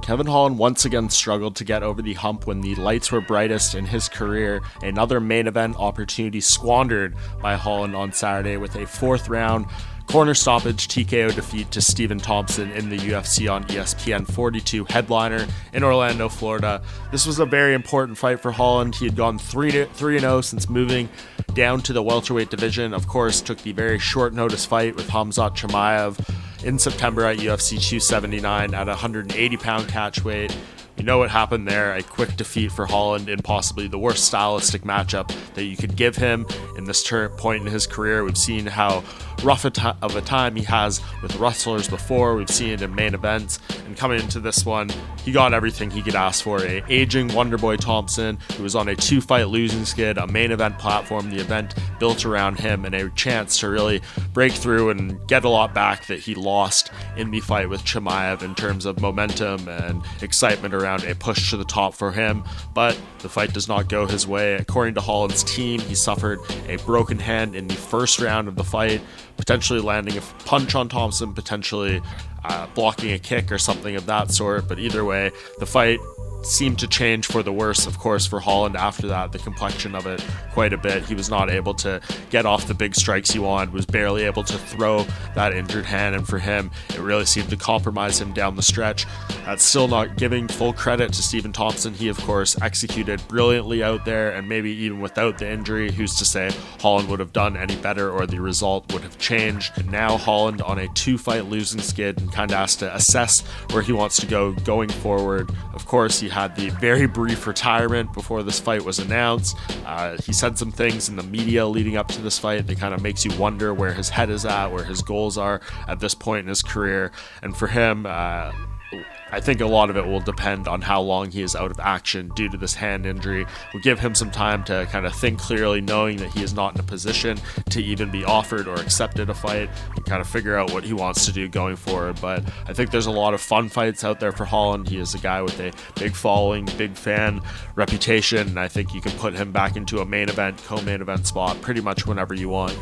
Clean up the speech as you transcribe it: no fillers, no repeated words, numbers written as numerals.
Kevin Holland once again struggled to get over the hump when the lights were brightest in his career. Another main event opportunity squandered by Holland on Saturday with a fourth round corner stoppage TKO defeat to Stephen Thompson in the UFC on ESPN 42 headliner in Orlando, Florida. This was a very important fight for Holland. He had gone 3-0 since moving down to the welterweight division. Of course, took the very short notice fight with Khamzat Chimaev in September at UFC 279 at 180-pound catch weight. You know what happened there, a quick defeat for Holland in possibly the worst stylistic matchup that you could give him in this point in his career. We've seen how rough of a time he has with wrestlers before. We've seen it in main events, and coming into this one, he got everything he could ask for. A aging Wonderboy Thompson, who was on a 2-fight losing skid, a main event platform, the event built around him, and a chance to really break through and get a lot back that he lost in the fight with Chimaev in terms of momentum and excitement around a push to the top for him. But the fight does not go his way. According to Holland's team, he suffered a broken hand in the first round of the fight, potentially landing a punch on Thompson, potentially blocking a kick or something of that sort. But either way, the fight seemed to change for the worse, of course, for Holland after that, the complexion of it quite a bit. He was not able to get off the big strikes he wanted, was barely able to throw that injured hand, and for him, it really seemed to compromise him down the stretch. That's still not giving full credit to Stephen Thompson. He, of course, executed brilliantly out there, and maybe even without the injury, who's to say Holland would have done any better or the result would have changed. And now Holland on a 2-fight losing skid and kind of has to assess where he wants to go going forward. Of course, he had the very brief retirement before this fight was announced. He said some things in the media leading up to this fight that kind of makes you wonder where his head is at, where his goals are at this point in his career. And for him, I think a lot of it will depend on how long he is out of action due to this hand injury. We'll give him some time to kind of think clearly, knowing that he is not in a position to even be offered or accepted a fight, and kind of figure out what he wants to do going forward. But I think there's a lot of fun fights out there for Holland. He is a guy with a big following, big fan reputation, and I think you can put him back into a main event, co-main event spot pretty much whenever you want.